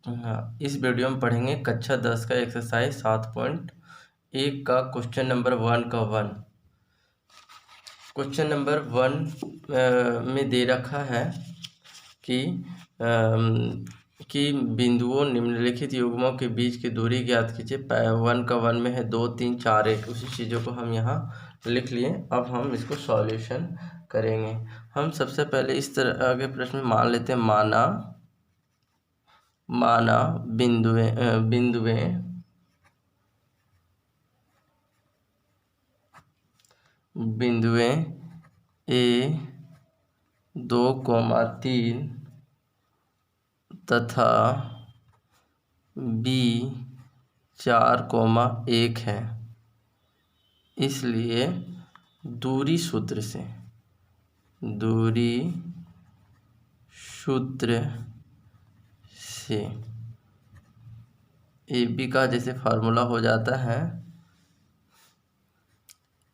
हाँ, इस वीडियो में पढ़ेंगे कक्षा 10 का एक्सरसाइज 7.1 का क्वेश्चन नंबर 1 का 1। क्वेश्चन नंबर 1 में दे रखा है कि बिंदुओं निम्नलिखित युग्मों के बीच की दूरी ज्ञात कीजिए। 1 का 1 में है 2 3 4 1। उसी चीज़ों को हम यहाँ लिख लिए। अब हम इसको सॉल्यूशन करेंगे। हम सबसे पहले इस तरह के प्रश्न में मान लेते हैं। माना बिंदुएं ए 2,3 तथा बी 4,1 है। इसलिए दूरी सूत्र से ए बी का जैसे फार्मूला हो जाता है,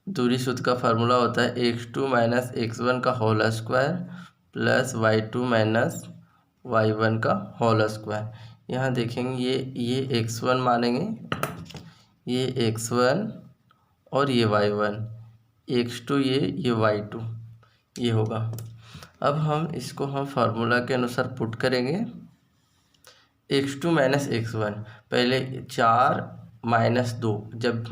दूरी सूत्र का फार्मूला होता है x2 माइनस x1 का whole square plus y2 minus y1 का होल स्क्वायर। यहाँ देखेंगे ये x1 मानेंगे, ये x1 और ये y1, x2 ये y2 ये होगा। अब हम इसको फार्मूला के अनुसार पुट करेंगे। x2 माइनस x1, पहले 4 माइनस 2, जब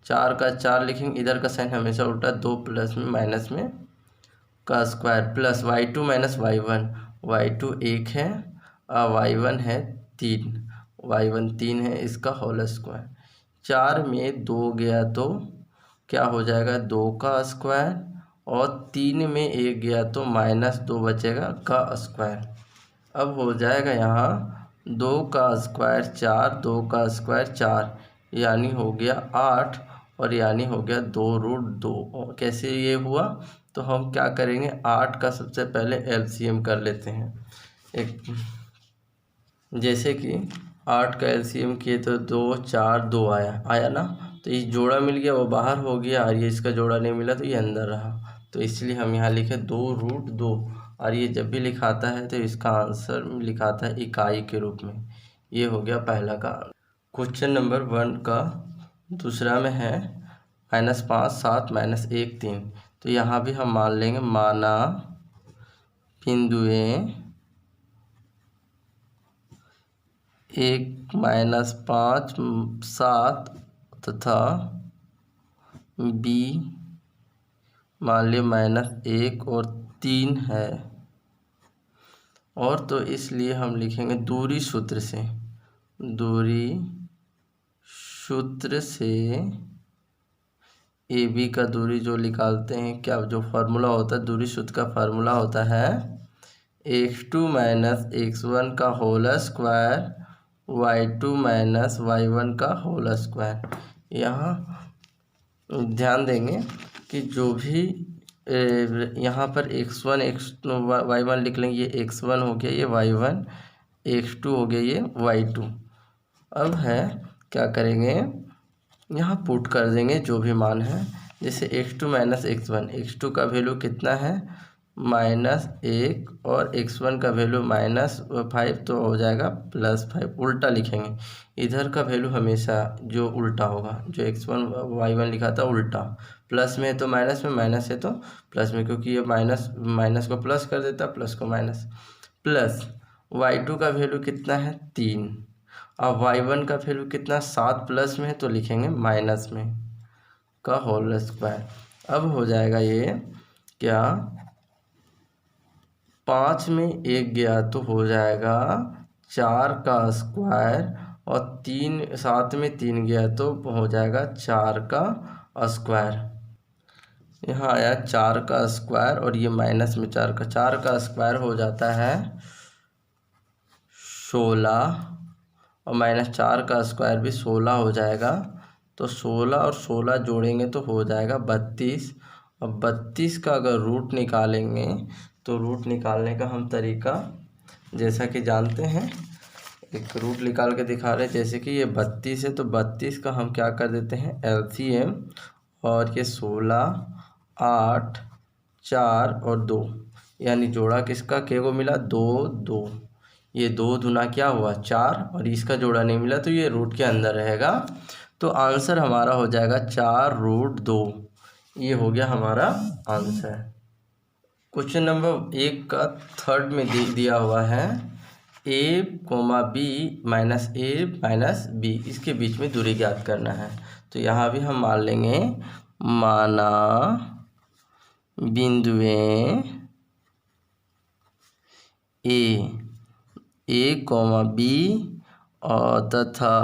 4 का 4 लिखेंगे, इधर का साइन हमेशा उल्टा, 2 प्लस में माइनस में का square plus y2 minus y1, y2 1 है और y1 है 3, y1 3 है, इसका होल स्क्वायर। 4 में 2 गया तो क्या हो जाएगा, 2 का स्क्वायर, और 3 में 1 गया तो माइनस 2 बचेगा का स्क्वायर। अब हो जाएगा यहाँ 2 का स्क्वायर 4, 2 का स्क्वायर 4, यानी हो गया 8, और यानी हो गया 2√2। कैसे ये हुआ, तो हम क्या करेंगे, 8 का सबसे पहले एलसीएम कर लेते हैं। जैसे कि 8 का एलसीएम किए तो 2 4 2 आया ना, तो ये जोड़ा मिल गया, वो बाहर हो गया, और ये इसका जोड़ा नहीं मिला तो ये अंदर रहा। तो इसलिए हम यहाँ लिखे 2√2, और ये जब भी लिखाता है तो इसका आंसर लिखाता है इकाई के रूप में। ये हो गया पहला का। क्वेश्चन नंबर 1 का दूसरा में है -5 7 -1 3। तो यहाँ भी हम मान लेंगे, माना बिंदुएं 1 -5 7 तथा बी मान लिया -1 और 3 है, और तो इसलिए हम लिखेंगे दूरी सूत्र से ए बी का दूरी जो निकालते हैं, क्या जो फार्मूला होता है, दूरी सूत्र का फार्मूला होता है x2 माइनस x1 का whole square y2 minus y1 का होल स्क्वायर। यहाँ ध्यान देंगे कि जो भी यहाँ पर x1 y1 लिख लेंगे, ये x1 हो गया, ये y1, x2 हो गया, ये y2। अब है क्या करेंगे, यहाँ पुट कर देंगे जो भी मान है। जैसे x2 माइनस x1, x2 का वैल्यू कितना है, -1, और x1 का वैल्यू -5, तो हो जाएगा +5। उल्टा लिखेंगे, इधर का वैल्यू हमेशा जो उल्टा होगा, जो x1 y1 लिखा था उल्टा, प्लस में है तो माइनस में, माइनस है तो प्लस में, क्योंकि ये माइनस को प्लस कर देता, प्लस को माइनस। प्लस y2 का वैल्यू कितना है 3, अब y1 का वैल्यू कितना 7, प्लस में है तो लिखेंगे माइनस में का होल स्क्वायर। अब हो जाएगा ये क्या, 5 में 1 गया तो हो जाएगा 4 का स्क्वायर, और 7 में 3 गया तो हो जाएगा 4 का स्क्वायर। यहाँ आया 4 का स्क्वायर, और ये माइनस में 4 का स्क्वायर हो जाता है 16, और -4 का स्क्वायर भी 16 हो जाएगा। तो 16 और 16 जोड़ेंगे तो हो जाएगा 32। अब 32 का अगर रूट निकालेंगे तो रूट निकालने का हम तरीका जैसा कि जानते हैं, एक रूट निकाल के दिखा रहे हैं। जैसे कि ये 32 है, तो 32 का हम क्या कर देते हैं एलसीएम, और ये 16 8 4 और 2, यानी जोड़ा किसका के को मिला 2 2, ये 2 दूना क्या हुआ 4, और इसका जोड़ा नहीं मिला तो ये रूट के अंदर रहेगा। तो आंसर हमारा हो जाएगा 4√2। ये हो गया हमारा आंसर। क्वेश्चन नंबर 1 का थर्ड में दिया हुआ है a, b minus a minus b, इसके बीच में दूरी ज्ञात करना है। तो यहाँ भी हम मान लेंगे, माना बिंदुएं a, b और तथा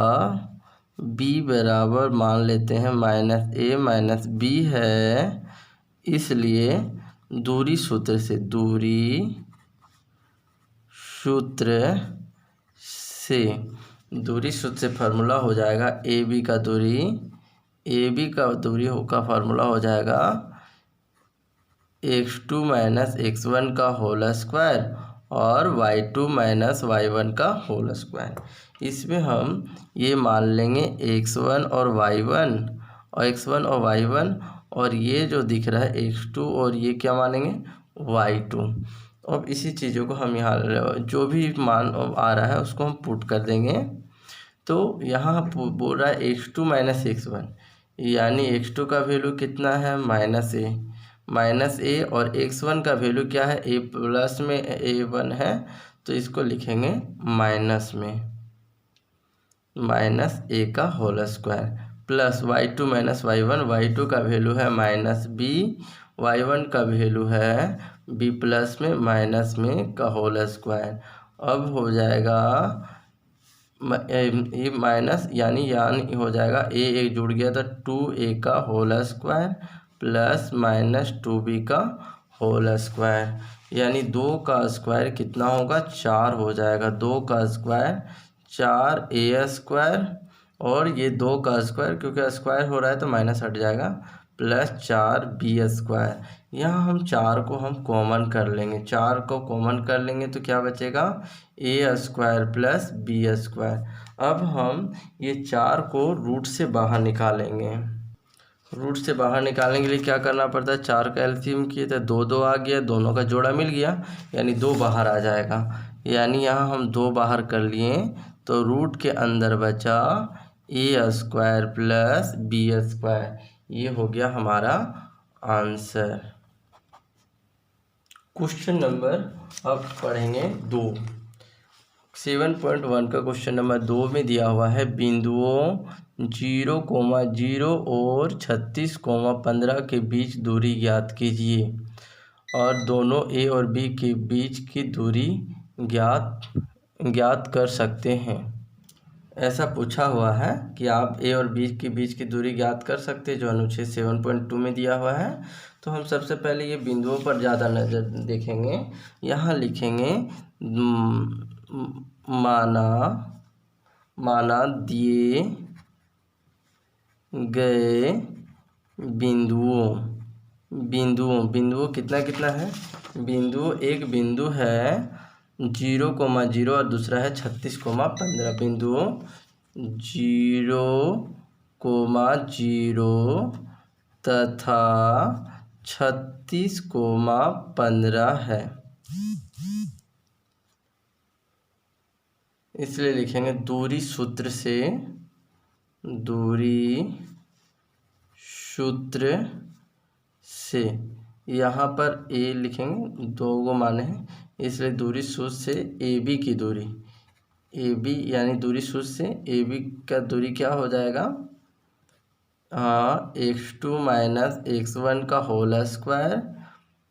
b बराबर मान लेते हैं -a माइनस b है, इसलिए दूरी सूत्र से फार्मूला हो जाएगा ए बी का दूरी का फार्मूला हो जाएगा x2 माइनस x1 का होल स्क्वायर और y2 माइनस y1 का होल स्क्वायर। इसमें हम ये मान लेंगे x1 और y1 और ये जो दिख रहा है x2 और ये क्या मानेंगे y2। अब इसी चीज़ों को हम यहाँ जो भी मान आ रहा है उसको हम पुट कर देंगे। तो यहाँ बोल रहा है x2 माइनस x1, यानी x2 का वैल्यू कितना है -a और x1 का वैल्यू क्या है a प्लस में a1 है, तो इसको लिखेंगे माइनस a का whole square plus y2 minus y2 का वैल्यू है -b, y1 का वैल्यू है b प्लस में माइनस में का होल स्क्वायर। अब हो जाएगा ये माइनस यानी हो जाएगा a जुड़ गया तो 2a का होल स्क्वायर प्लस -2b का होल स्क्वायर, यानी 2 का स्क्वायर कितना होगा 4 हो जाएगा। 2 का स्क्वायर 4a स्क्वायर और ये 2 का स्क्वायर क्योंकि स्क्वायर हो रहा है तो माइनस हट जाएगा प्लस 4b स्क्वायर। यहाँ हम 4 को हम कॉमन कर लेंगे, 4 को कॉमन कर लेंगे तो क्या बचेगा a square plus b square. अब हम ये 4 को रूट से बाहर निकालेंगे। रूट से बाहर निकालने के लिए क्या करना पड़ता है, 4 का एलसीएम किए तो 2 आ गया, दोनों का जोड़ा मिल गया यानी 2 बाहर आ जाएगा। यानी यहाँ हम 2 बाहर कर लिए तो रूट के अंदर बचा a square plus b square. ये हो गया हमारा आंसर। क्वेश्चन नंबर अब पढ़ेंगे 2। 7.1 का क्वेश्चन नंबर 2 में दिया हुआ है बिंदुओं 0,0 और 36,15 के बीच दूरी ज्ञात कीजिए और दोनों a और b के बीच की दूरी ज्ञात कर सकते हैं। ऐसा पूछा हुआ है कि आप a और b के बीच की दूरी ज्ञात कर सकते हैं जो अनुच्छेद 7.2 में दिया हुआ है। तो हम सबसे पहले ये बिंदुओं पर ज़्यादा नज़र देखेंगे। यहाँ लिखेंगे माना दिए गए बिंदुओं कितना है एक बिंदु है 0,0 और दूसरा है 36,15। बिंदुओं 0,0 तथा 36,15 है, इसलिए लिखेंगे दूरी सूत्र से यहाँ पर a लिखेंगे, 2 को माने हैं इसलिए दूरी सूत्र से AB की दूरी AB यानी दूरी सूत्र से AB का दूरी क्या हो जाएगा x2 माइनस x1 का whole square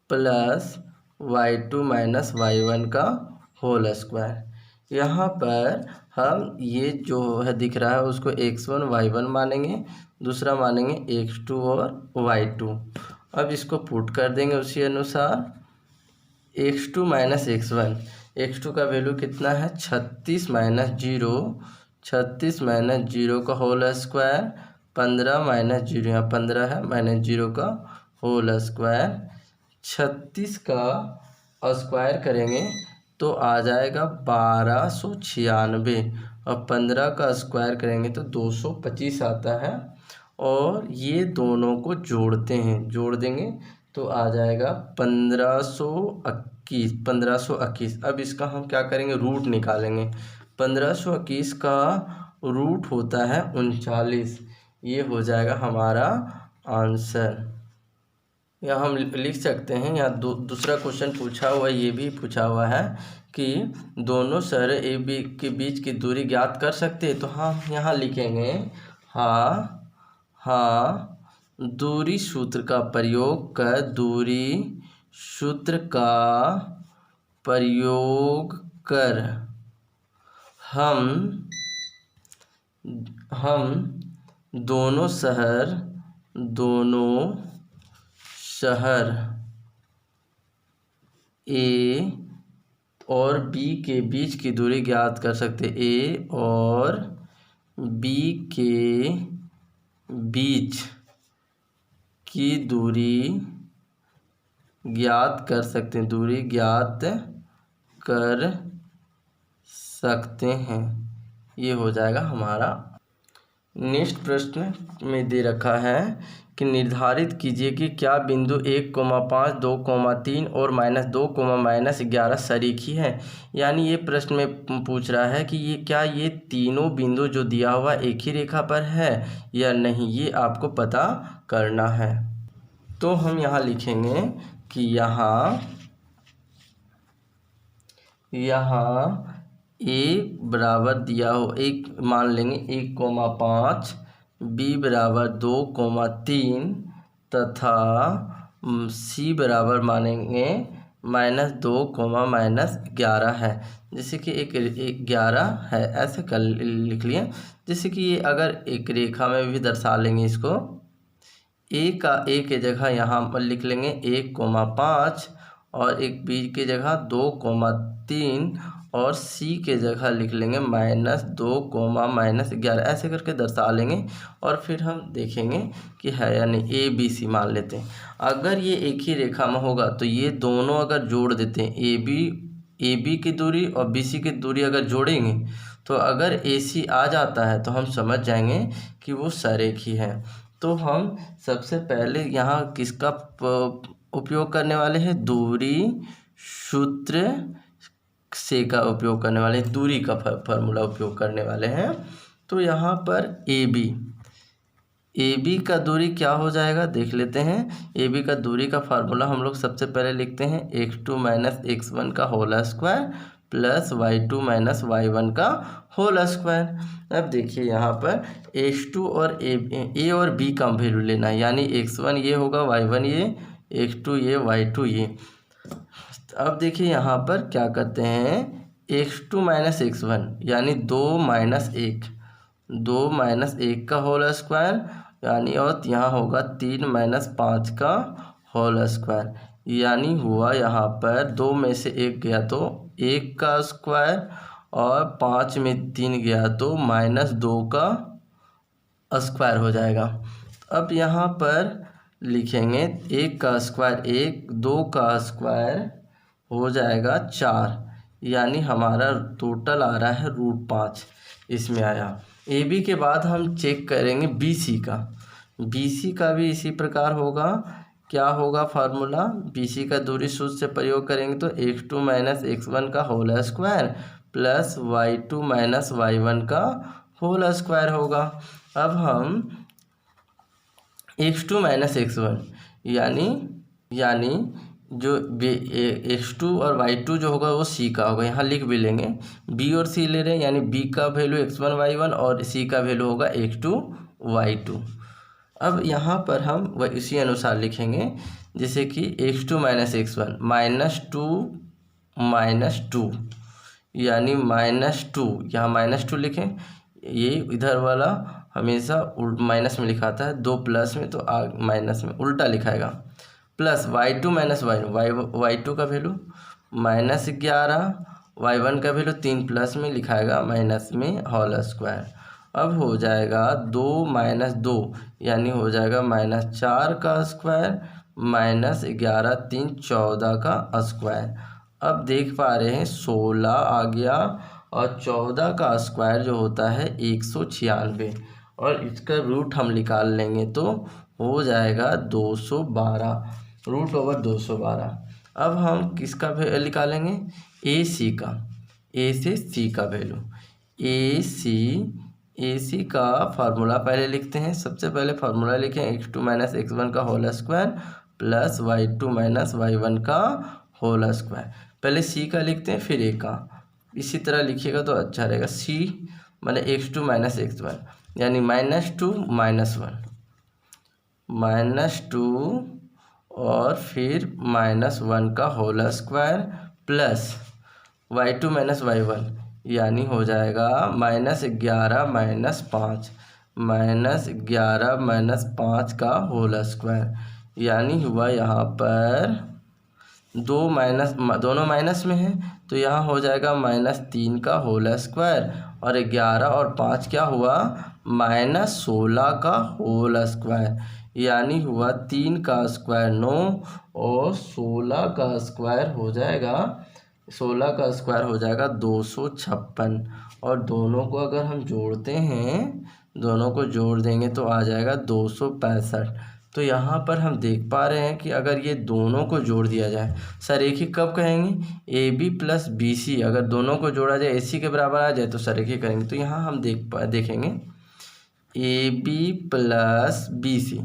plus y2 minus y1 का होल स्क्वायर। यहाँ पर हम ये जो है दिख रहा है उसको x1 y1 मानेंगे, दूसरा मानेंगे x2 और y2। अब इसको पुट कर देंगे उसी अनुसार। x2 माइनस x1, x2 का वैल्यू कितना है 36 माइनस 0 का होल स्क्वायर 15 माइनस 0, यहाँ 15 है माइनस 0 का होल स्क्वायर। 36 का स्क्वायर करेंगे तो आ जाएगा 1296 और 15 का स्क्वायर करेंगे तो 225 आता है। और ये दोनों को जोड़ देंगे तो आ जाएगा 1581 1521। अब इसका हम क्या करेंगे, रूट निकालेंगे। 1521 का रूट होता है 39। ये हो जाएगा हमारा आंसर। या हम लिख सकते हैं, यहाँ दूसरा क्वेश्चन पूछा हुआ है, ये भी पूछा हुआ है कि दोनों शहर ए बी के बीच की दूरी ज्ञात कर सकते हैं। तो हम यहाँ लिखेंगे हाँ दूरी सूत्र का प्रयोग कर, दूरी सूत्र का प्रयोग कर हम दोनों शहर ए और बी के बीच की दूरी ज्ञात कर सकते। ए और बी के बीच की दूरी ज्ञात कर सकते हैं, दूरी ज्ञात कर सकते हैं। ये हो जाएगा हमारा। नेक्स्ट प्रश्न में दे रखा है कि निर्धारित कीजिए कि क्या बिंदु 1,5, 2,3 और -2, -11 सरीखी है। यानी ये प्रश्न में पूछ रहा है कि ये तीनों बिंदु जो दिया हुआ एक ही रेखा पर है या नहीं, ये आपको पता करना है। तो हम यहाँ लिखेंगे कि यहाँ ए बराबर दिया हो, एक मान लेंगे 1,5, बी बराबर 2,3 तथा सी बराबर मानेंगे -2, -11 है। जैसे कि एक 11 है, ऐसे कर लिख लिए। जैसे कि ये अगर एक रेखा में भी दर्शा लेंगे इसको, ए के जगह यहाँ पर लिख लेंगे 1,5 और एक बी के जगह 2,3 और सी के जगह लिख लेंगे -2, -11, ऐसे करके दर्शा लेंगे। और फिर हम देखेंगे कि है या नहीं। ए बी सी मान लेते हैं। अगर ये एक ही रेखा में होगा तो ये दोनों अगर जोड़ देते हैं, ए बी की दूरी और बी सी की दूरी अगर जोड़ेंगे तो अगर ए सी आ जाता है तो हम समझ जाएंगे कि वो सरेखी है। तो हम सबसे पहले यहाँ किसका उपयोग करने वाले हैं, दूरी सूत्र से का उपयोग करने वाले हैं, दूरी का फार्मूला उपयोग करने वाले हैं। तो यहाँ पर ए बी का दूरी क्या हो जाएगा देख लेते हैं। ए बी का दूरी का फार्मूला हम लोग सबसे पहले लिखते हैं x2 - x1 का whole square plus y2 - y1 का होल स्क्वायर। अब देखिए यहाँ पर x2 और ए और बी का वैल्यू लेना है, यानी x1 ये होगा, y1 ये, x2 ये, y2 ये। अब देखिए यहाँ पर क्या करते हैं, x2 - x1 यानी 2 - 1, 2 - 1 का होल स्क्वायर, यानी और यहाँ होगा 3 - 5 का होल स्क्वायर। यानी हुआ यहाँ पर 2 में से 1 गया तो 1 का स्क्वायर और 5 में 3 गया तो -2 का स्क्वायर हो जाएगा। अब यहाँ पर लिखेंगे 1 का स्क्वायर 1, 2 का स्क्वायर हो जाएगा 4, यानी हमारा टोटल आ रहा है √5 इसमें आया। ए बी के बाद हम चेक करेंगे बी सी का भी इसी प्रकार होगा। क्या होगा फार्मूला, बी सी का दूरी सूत्र से प्रयोग करेंगे तो x2 - x1 का whole square plus y2 - y1 का होल स्क्वायर होगा। अब हम x2 - x1 यानी जो x2 और y2 जो होगा वो c का होगा, यहाँ लिख भी लेंगे। b और c ले रहे हैं, यानी b का वैल्यू x1 y1 और c का वैल्यू होगा x2 y2। अब यहाँ पर हम वह इसी अनुसार लिखेंगे, जैसे कि x2 - x1 -2 यानी -2, यहाँ -2 लिखें। ये इधर वाला हमेशा माइनस में लिखाता है, 2 प्लस में तो माइनस में उल्टा लिखाएगा। प्लस y2 - y2 का वैल्यू -11, y1 का वैल्यू 3 प्लस में लिखाएगा माइनस में होल स्क्वायर। अब हो जाएगा 2 - 2 यानी हो जाएगा -4 का स्क्वायर -11, 3 14 का स्क्वायर। अब देख पा रहे हैं 16 आ गया और 14 का स्क्वायर जो होता है 196, और इसका रूट हम निकाल लेंगे तो हो जाएगा 212, √212। अब हम किसका निकालेंगे, ए सी का, ए से सी का वैल्यू। ए सी का फार्मूला पहले लिखते हैं। सबसे पहले फार्मूला लिखें x2 माइनस x1 का whole square plus y2 minus y1 का होल स्क्वायर। पहले सी का लिखते हैं फिर ए का, इसी तरह लिखिएगा तो अच्छा रहेगा। सी माने x2 माइनस x1 यानी -2 -1 और फिर -1 का whole square plus y2 minus y1 यानी हो जाएगा -11 -5 का होल स्क्वायर। यानी हुआ यहाँ पर दोनों माइनस में है तो यहाँ हो जाएगा -3 का होल स्क्वायर और 11 और 5 क्या हुआ, -16 का होल स्क्वायर। यानी हुआ 3 का स्क्वायर 9 और 16 का स्क्वायर हो जाएगा 256। और दोनों को अगर हम जोड़ते हैं, दोनों को जोड़ देंगे तो आ जाएगा 265। तो यहाँ पर हम देख पा रहे हैं कि अगर ये दोनों को जोड़ दिया जाए, सरेखी कब कहेंगे, A B plus B C अगर दोनों को जोड़ा जाए ए सी के बराबर आ जाए तो सरेखी करेंगे। तो यहाँ हम देखेंगे A B plus B C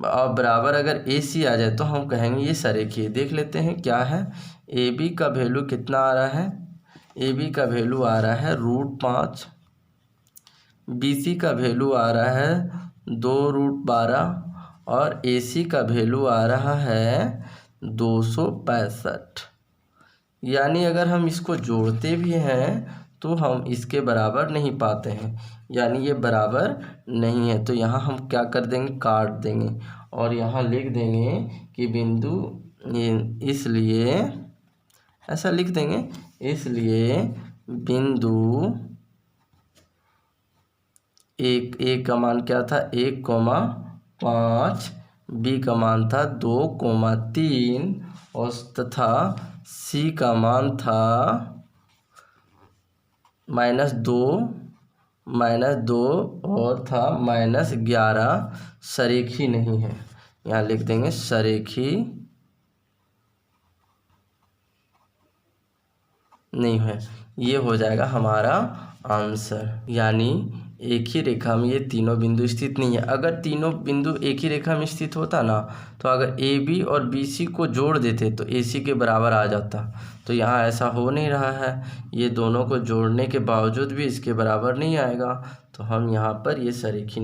और बराबर अगर ए सी आ जाए तो हम कहेंगे ये सरेखी। देख लेते हैं क्या है। ए बी का वैल्यू कितना आ रहा है, ए बी का वैल्यू आ रहा है √5, बी सी का वैल्यू आ रहा है 2√12 और ए सी का वैल्यू आ रहा है 265। यानी अगर हम इसको जोड़ते भी हैं तो हम इसके बराबर नहीं पाते हैं, यानी ये बराबर नहीं है। तो यहाँ हम क्या कर देंगे, काट देंगे और यहाँ लिख देंगे कि बिंदु, इसलिए ऐसा लिख देंगे, इसलिए बिंदु ए का मान क्या था 1,5, बी का मान था 2,3 और तथा सी का मान था -2 और था -11। सरेखी नहीं है, यहाँ लिख देंगे सरेखी नहीं है। ये हो जाएगा हमारा आंसर। यानी एक ही रेखा में ये तीनों बिंदु स्थित नहीं है। अगर तीनों बिंदु एक ही रेखा में स्थित होता ना तो अगर ए बी और बी सी को जोड़ देते तो ए सी के बराबर आ जाता। तो यहाँ ऐसा हो नहीं रहा है, ये दोनों को जोड़ने के बावजूद भी इसके बराबर नहीं आएगा। तो हम यहाँ पर ये सरेखी